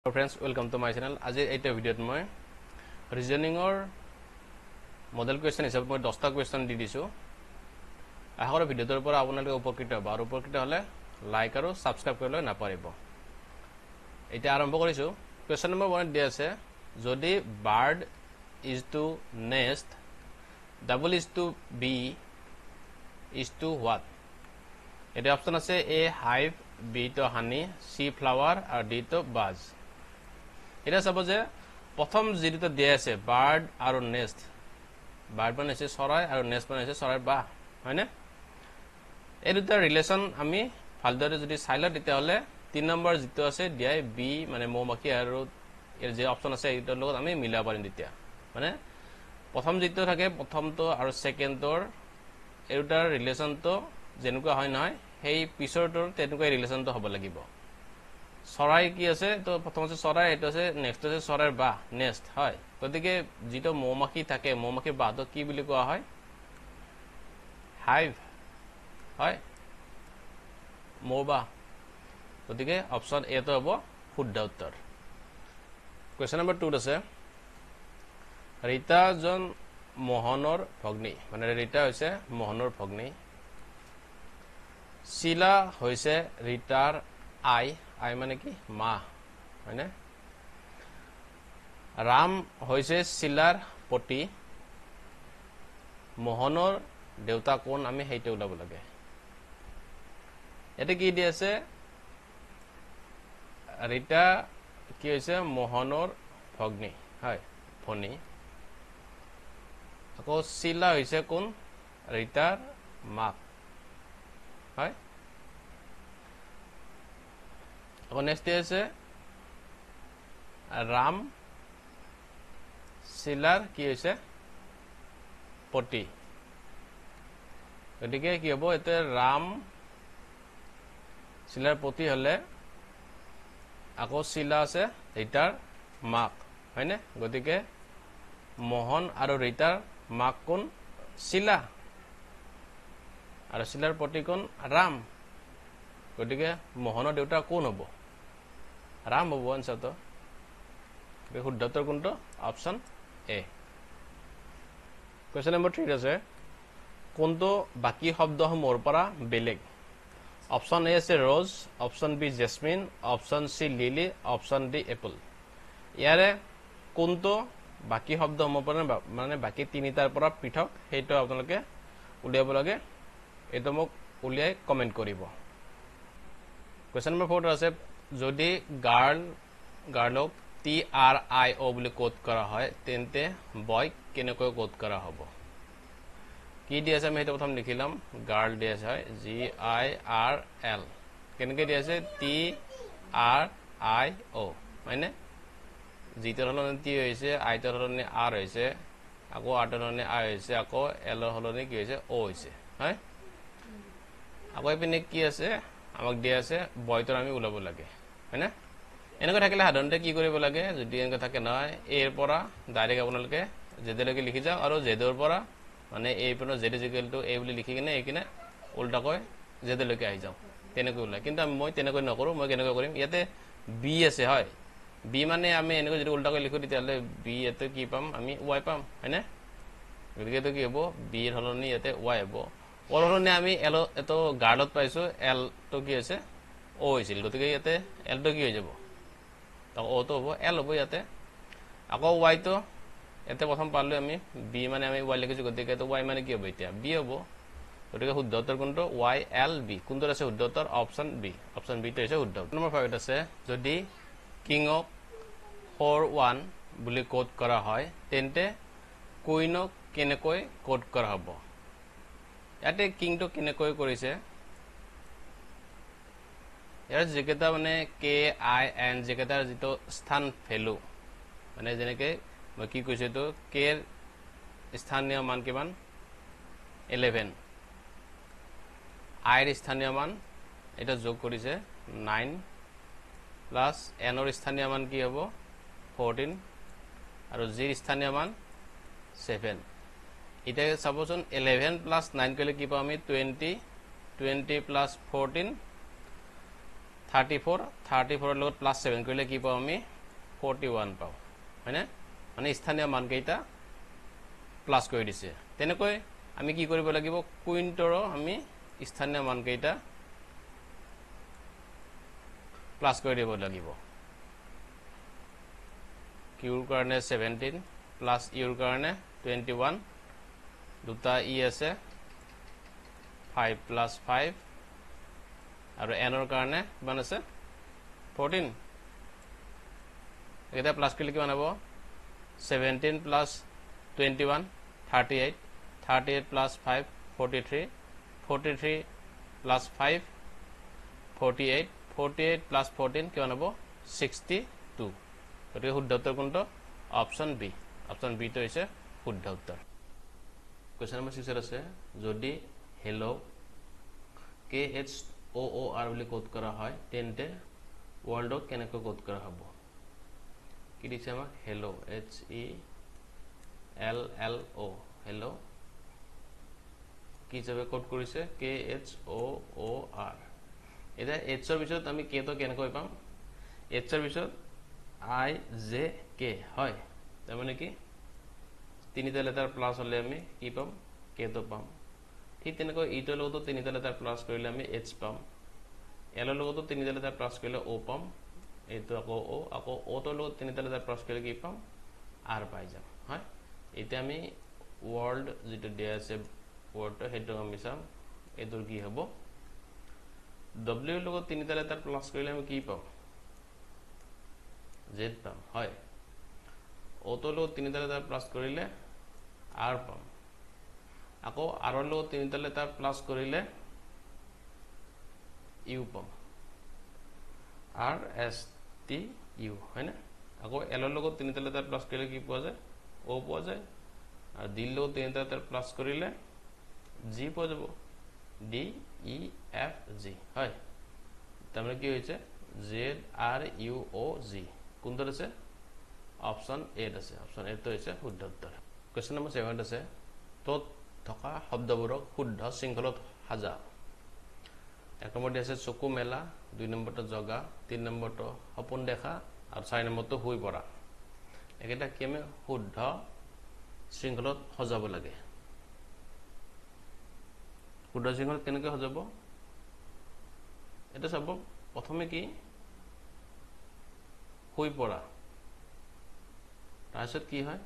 Hello friends, welcome to my channel. আজি এইটা ভিডিওত মই ৰিজনিংৰ মডেল কোৱেশ্চন হিচাপে মই 10টা কোৱেশ্চন দি দিছো। আশা কৰো ভিডিওটোৰ পৰা আপোনালোকে উপকৃত হ'ব আৰু উপকৃত হ'লে লাইক আৰু সাবস্ক্ৰাইব কৰিবলৈ নাপাহৰিব। এতিয়া আৰম্ভ কৰিছো। কোৱেশ্চন নম্বৰ 1 দিয়া আছে যদি bird is to nest double is to bee is to what. এটা অপচন আছে এ হাইভ বি তো হানি সি ফ্লাৱাৰ আৰু ডি তো বাজ। এটা চাব যে প্ৰথম যিটো দিয়া আছে বাৰ্ড আৰু নেষ্ট বাৰ্ড মানে আছে চৰাই আৰু নেষ্ট মানে আছে চৰাইৰ বাহ হয়নে এই দুটা ৰিলেচন আমি ভালদৰে যদি চাই লওঁ তেতিয়াহ'লে 3 নম্বৰ যিটো আছে দিয়া বি মানে মৌমাখি আৰু এৰ যে অপচন আছে এইটোৰ লগত আমি মিলাব পাৰিম তেতিয়া মানে প্ৰথম যিটো থাকে প্ৰথমটো আৰু সেকেন্ডৰ এই দুটাৰ ৰিলেচনটো যেনেকুৱা হয় নহয় সেই পিছৰটোৰ তেনেকুৱা ৰিলেচনটো হ'ব লাগিব চৰাই কি আছে তো প্ৰথম আছে চৰাই এটা আছে নেক্সট আছে চৰাইৰ বাহ নেক্সট হয় গতিকে যেটো মৌমাখি থাকে মৌমাখিৰ বাহটো কি বুলি কোৱা হয় হাইভ হয় মৌবাহ গতিকে অপচন এ তো হ'ব শুদ্ধ উত্তৰ কোৱেশ্চন নম্বৰ 2 আছে ৰীতা জন মোহনৰ ভগ্নী মানে ৰীতা হৈছে মোহনৰ ভগ্নী শিলা হৈছে ৰীতাৰ আই আই মানে কি মা হয়নে ৰাম হৈছে শিলাৰ পতি মোহনৰ দেউতা কোন আমি হেইতে উলাব লাগে এতে কি দি আছে ৰীতা কি হৈছে মোহনৰ ভগ্নী হয় ভনী আকৌ শিলা হৈছে কোন ৰীতাৰ মাক হয় আকৌ নেক্সট আছে ৰাম শিলাৰ কি হৈছে পতি গতিকে কি হ'ব এতে ৰাম শিলাৰ পতি হলে আকৌ শিলা আছে ৰীতাৰ মাক হয়নে গতিকে মোহন আৰু ৰীতাৰ মাক কোন শিলা আৰু শিলাৰ পতি কোন ৰাম গতিকে মোহনৰ দেউতা কোন হ'ব ৰাম হ'ব আনসাৰটো শুদ্ধ উত্তৰ কোনটো অপচন এ কোৱেশ্চন নম্বৰ 3 আছে কোনটো বাকি শব্দসমূহৰ পৰা বেলেগ অপচন এ আছে rose option B jasmine option C lily option D apple ইয়াৰে কোনটো বাকি শব্দসমূহৰ পৰা মানে বাকি তিনিটাৰ পৰা পৃথক সেইটো আপোনালোকে উলিয়াব লাগে এটা মোক উলিয়াই কমেন্ট কৰিব কোৱেশ্চন নম্বৰ 4 আছে যদি গাৰ্লক টি আৰ আই ও বুলি কোড কৰা হয় তেন্তে বয় কেনেকৈ কোড কৰা হ'ব কি দি আছে আমি এটা প্ৰথম লিখিলাম গাৰ্ল দি আছে হয় জি আই আৰ এল কেনেকৈ দি আছে টি আৰ আই ও মানে জি ৰ হলনি টি হৈছে আই ৰ হলনি আৰ হৈছে আকৌ আৰ ৰ হলনি আই হৈছে আকৌ এল ৰ হলনি কি হৈছে ও হৈছে হয় আকৌ এপিনে কি আছে আমাক দিয়া আছে বয়তৰ আমি উলাব লাগে হয়নে এনেকৈ থাকিলে সাধাৰণতে কি কৰিব লাগে যদি এনেকৈ থাকে নহয় এৰ পৰা ডাইৰেক্ট আপোনালোকে জেডলৈকে লিখি যাওক আৰু জেডৰ পৰা মানে এ পৰা জেড ইকুৱেল টু এ বুলি লিখি কিনে এইকিনে উল্টাকৈ জেডলৈকে আহি যাওক তেনেকৈ ওলাই কিন্তু মই তেনেকৈ নকৰো মই কেনেকৈ কৰিম ইয়াতে বি আছে হয় বি মানে আমি এনেকৈ যদি উল্টাকৈ লিখো তেতিয়াহ'লে বি এতে কি পাম আমি ওয়াই পাম হয়নে গতিকে তো কি হ'ব বি এর হলনি ইয়াতে ওয়াই হ'ব ওর হলনি আমি এল এত গাৰ্লত পাইছো এল তো কি আছে ও হৈছিল গতিকে ইয়াতে এল তো কি হৈ যাব তো ও তো হ'ব এল হ'ব ইয়াতে আকৌ ওয়াই তো এতে প্ৰথম পালো আমি বি মানে আমি ওয়াই লিখিছো গতিকে তো ওয়াই মানে কি হ'ব এতিয়া বি হ'ব গতিকে শুদ্ধ উত্তৰ কোনটো ওয়াই এল বি কোনটো আছে শুদ্ধ উত্তৰ অপচন বি তো হৈছে শুদ্ধ নম্বৰ 5 আছে যদি কিংক 4-1 বুলি কোড কৰা হয় তেন্তে কুইনক কেনেকৈ কোড কৰা হ'ব ইয়াতে কিংটো কেনেকৈ কৰিছে ইয়াৰ যেকেটা মানে কে আই এন যেকেটাৰ যেটো স্থান ভ্যালু মানে যেনেকৈ মই কি কৈছো তো কে এর স্থানীয় মান কিমান 11 আই এর স্থানীয় মান এটা যোগ কৰিছে 9 প্লাস এন এৰ স্থানীয় মান কি হ'ব 14 আৰু জি এৰ স্থানীয় মান 7 এটা সাপোজন 11 প্লাস 9 কৰিলে কি পাম আমি 20 20 প্লাস 14 34 34 লগত প্লাস 7 কৰিলে কি পাও আমি 41 পাও হয়নে মানে স্থানীয় মান কেইটা প্লাস কৰি দিছে তেনেকৈ আমি কি কৰিব লাগিব কুইন্টৰো আমি স্থানীয় মান কেইটা প্লাস কৰি দিব লাগিব কিউৰ কাৰণে 17 প্লাস ইউৰ কাৰণে 21 দুটা ই আছে 5 plus 5 আৰু nৰ কাৰণে কিমান আছে 14 এটা প্লাস কৰিলে কিমান হ'ব 17 plus 21 38 38 plus 5 43 43 plus 5 48 48 plus 14 কিমান হ'ব 62 গতিকে শুদ্ধ উত্তৰ কোনটো অপচন বি টো হৈছে শুদ্ধ উত্তৰ কোৱেশ্চন নম্বৰ 6 আছে যদি হেল্ল KHOOR বুলি কোড কৰা হয় তেন্তে ওয়াৰ্ল্ডক কেনেকৈ কোড কৰা হ'ব কি দিছে আমাক হেল্ল HELLO হেল্ল কি হিচাপে কোড কৰিছে KHOOR এটা H ৰ পিছত আমি K তো কেনেকৈ পাম H ৰ পিছত IJK হয় তাৰ মানে কি তিনিটা লেটাৰ প্লাস হলে আমি কি পাম K তো পাম ঠিক তেনেকৈ ই টোৰ লগতো তিনিটা লেটাৰ প্লাস কৰিলে আমি H পাম L ৰ লগতো তিনিটা লেটাৰ প্লাস কৰিলে O পাম এইটো আকৌ O টোৰ লগত তিনিটা লেটাৰ প্লাস কৰিলে কি পাম R পাই যাম হয় এটা আমি ওয়াৰ্ল্ড যেটো দিয়া আছে ওয়াৰ্ডটো হেটো আমি চাম এটোৰ কি হ'ব W ৰ লগত তিনিটা লেটাৰ প্লাস কৰিলে আমি কি পাম Z পাম হয় O টোৰ লগত তিনিটা লেটাৰ প্লাস কৰিলে R পাম আকৌ R ৰ লগত তিনিটা লেটাৰ প্লাস কৰিলে U পাম RSTU হয়নে আকৌ L ৰ লগত তিনিটা লেটাৰ প্লাস কৰিলে কি পোৱা যায় O পোৱা যায় আৰু D ৰ লগত তিনিটা লেটাৰ প্লাস কৰিলে G পোৱা যাব DEFG হয় তাৰমানে কি হৈছে ZRUOG কোনটো আছে অপচন এ আছে অপচন এ তো হৈছে শুদ্ধ উত্তৰ কোৱেশ্চন নম্বৰ 7 আছে তত থকা শব্দবোৰক শুদ্ধ শৃংখলত সাজা এক নম্বৰ আছে চকু মেলা দুই নম্বৰটো জগা তিন নম্বৰটো সপোন দেখা আৰু চাৰি নম্বৰটো শুই পৰা একেটা কি আমি শুদ্ধ শৃংখলত সজাব লাগে শুদ্ধ শৃংখলত কেনেকৈ সজাব এটা চাব প্ৰথমে কি শুই পৰা তাৰপিছত কি হয়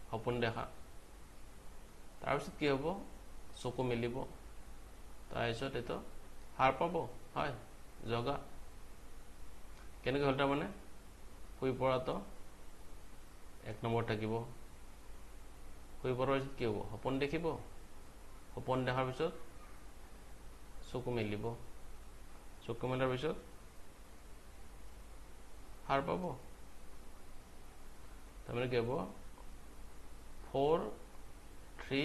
সপোন দেখা তাৰপিছত কি হ'ব চকু মেলিব তাৰপিছত এটো হাৰ পাব হয় জগা কেনেকৈ হলটা মানে শুই পৰা তো এক নম্বৰ থাকিব শুই পৰাৰ পিছত কি হ'ব সপোন দেখিব সপোন দেখাৰ পিছত চকু মেলিব চকু মেলাৰ পিছত হাৰ পাব তাৰমানে কি হ'ব 4 3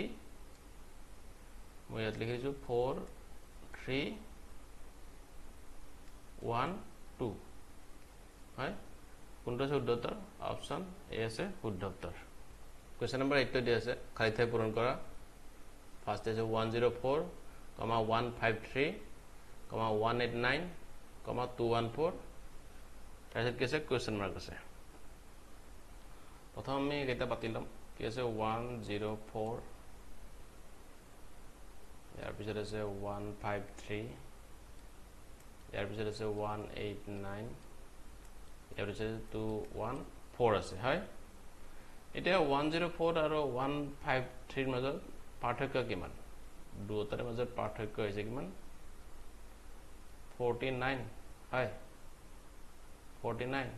মই ইয়াত লিখিছো 4 3 1 2 হয় কোনটো শুদ্ধ উত্তৰ অপচন এ আছে শুদ্ধ উত্তৰ কোৱেশ্চন নম্বৰ 8 দিয়া আছে খালি ঠাই পূৰণ কৰা ফাৰ্স্ট আছে 104, 153, 189, 214 তাৰপিছত কি আছে কোৱেশ্চন মাৰ্ক আছে প্ৰথম আমি এটা পাতি লম কি আছে 104 ইয়াৰ পিছত আছে 153 ইয়াৰ পিছত আছে 189 ইয়াৰ পিছত 214 আছে হয় এতিয়া 104 আৰু 153 মাজত পাৰ্থক্য কিমান দুটাৰ মাজত পাৰ্থক্য হৈছে কিমান 49 হয় 49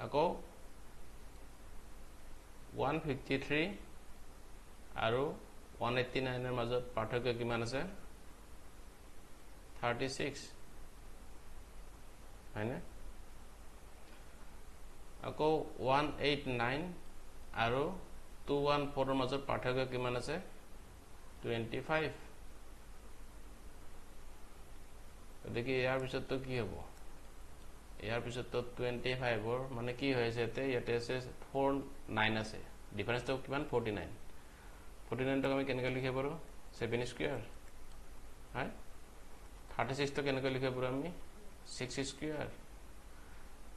আকৌ 153 আৰু 189 এৰ মাজত পাৰ্থক্য কিমান আছে 36 হয়নে আকৌ 189 আৰু 214 এৰ মাজত পাৰ্থক্য কিমান আছে 25 দেখি ইয়াৰ পিছত তো কি হ'ব ইয়াৰ পিছত তো 25 ৰ মানে কি হৈছে ইয়াতে আছে 49 আছে ডিফাৰেন্স তো কিমান 49 49 টো আমি কেনেকৈ লিখিব পাৰো 7 স্কয়াৰ হয় 36 তো কেনেকৈ লিখিব পাৰো আমি 6 স্কয়াৰ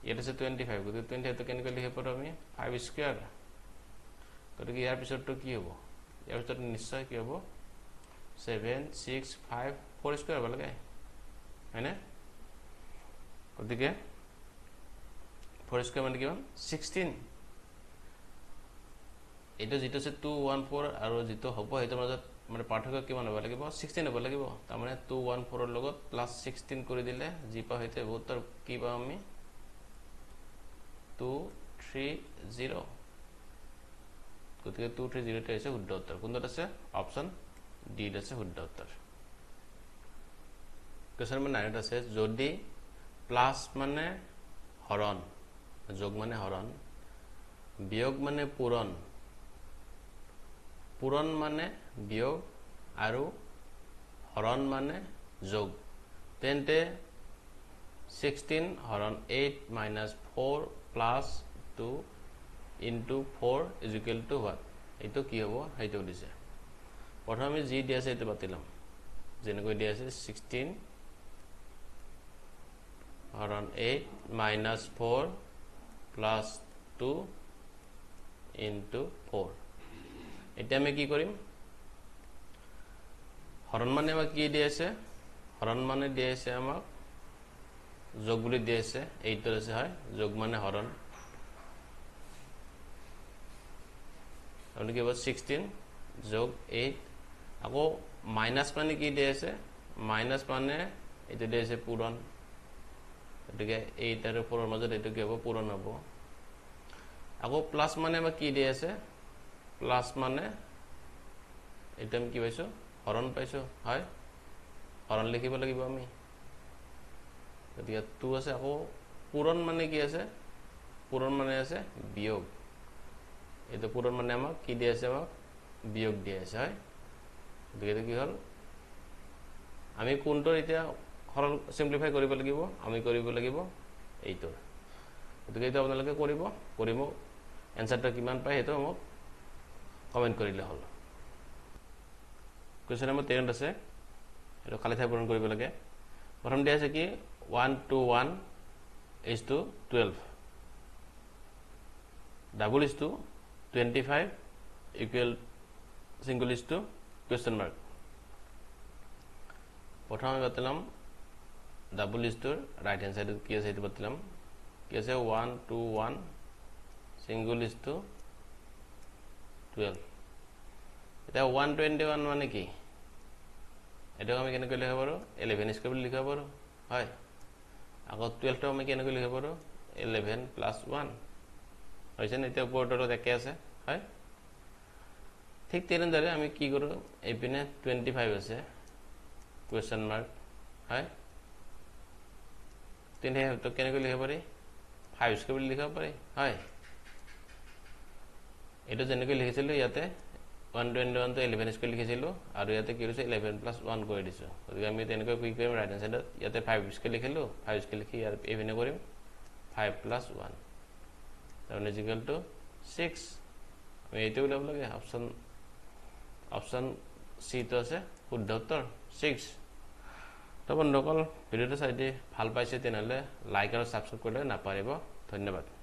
ইয়াত আছে 25 গতিকে 25 তো কেনেকৈ লিখিব পাৰো আমি 5 স্কয়াৰ গতিকে ইয়াৰ পিছৰটো কি হ'ব ইয়াৰ পিছত নিশ্চয় কি হ'ব 7 6 5 4 স্কয়াৰ হ'ব লাগে হয়নে গতিকে 4 স্কয়াৰ মানে কিমান 16 এটা যেটো আছে 214 আৰু যেটো হ'ব হেতৰ মাজত মানে পাৰ্থক্য কিমান হ'ব লাগিব 16 হ'ব লাগিব তাৰ মানে 214 ৰ লগত প্লাস 16 কৰি দিলে জি পা হইতে উত্তৰ কি পাম আমি 230 গতিকে 230 তে আছে শুদ্ধ উত্তৰ কোনটো আছে অপচন ডি আছে শুদ্ধ উত্তৰ কোৱেশ্চন নম্বৰ 9 আছে যদি প্লাস মানে হৰণ যোগ মানে হৰণ বিয়োগ মানে পূৰণ পূৰণ মানে বিয়োগ আৰু হৰণ মানে যোগ তেন্তে 16 হৰণ 8 minus 4 plus 2 into 4 is equal to what এইটো কি হ'ব হেইটো দিছে প্ৰথমে জি দি আছে এটো বাতিলাম যেনেকৈ দি আছে 16 হৰণ 8 minus 4 plus 2 into 4 এটা আমি কি কৰিম হৰণ মানে আমাক কি দি আছে হৰণ মানে দি আছে আমাক যোগ বুলি দি আছে এইটো আছে হয় যোগ মানে হৰণ আপুনি কি হ'ব 16 যোগ 8 আকৌ মাইনাস মানে কি দি আছে মাইনাস মানে এইটো দি আছে পূৰণ গতিকে 8 আৰু 4 ৰ মাজত এইটো কি হ'ব পূৰণ হ'ব আকৌ প্লাস মানে আমাক কি দি আছে প্লাস মানে এটা আমি কি পাইছো হৰণ পাইছো হয় হৰণ লিখিব লাগিব আমি গতিকে 2 আছে আকৌ পূৰণ মানে কি আছে পূৰণ মানে আছে বিয়োগ এটা পূৰণ মানে আমাক কি দি আছে আমাক বিয়োগ দি আছে হয় গতিকে কি হল আমি কোনটো এতিয়া হৰণ সিম্পলিফাই কৰিব লাগিব আমি কৰিব লাগিব এইটো গতিকে এটা আপোনালোকে কৰিব এনসাৰটা কিমান পায় হেতু মোক কমেন্ট কৰিলে হল কোৱেশ্চন নম্বৰ 13 আছে এটো খালি ঠাই পূৰণ কৰিব লাগে প্ৰথম দিয়া আছে কি 1 to 1 is to 12 double is to 25 equal single is to question mark প্ৰথমে বতলাম double is to right hand side কি আছে এটো বতলাম কি আছে 1 to 1 single is to 12 এটা 121 মানে কি এটা আমি কেনে কইলে হবৰো 11 স্কয়াৰ বুলি লিখা পাৰো হয় আকৌ 12 টো আমি কেনে কইলে লিখা পাৰো 11 plus 1 হইছে না এটা উপৰটো একে আছে হয় ঠিক তেনেদৰে আমি কি কৰো এইপিনে 25 আছে কোৱেশ্চন মাৰ্ক হয় তেনে তো কেনে কইলে লিখা পাৰি 5 স্কয়াৰ বুলি লিখা পাৰি হয় এটা যেনেকৈ লিখিছিল ইয়াতে 121 তো 11 স্কয়াৰ লিখিছিল আৰু ইয়াতে কি হৈছে 11 plus 1 কৰি দিছো গতিকে আমি তেনেকৈ কি কৰিম ৰাইট হ্যান্ড সাইডত ইয়াতে 5 স্কয়াৰ লিখিলো 5 স্কয়াৰ লিখি আৰু এভিনে কৰিম 5 plus 1 that is equal to 6 আমি এইটো উলাব লাগে অপচন সি তো আছে শুদ্ধ উত্তৰ 6 তো বন্ধুসকল ভিডিওটো চাই দি ভাল পাইছে তেনেহলে লাইক আৰু সাবস্ক্ৰাইব কৰিলে নাপাৰিব ধন্যবাদ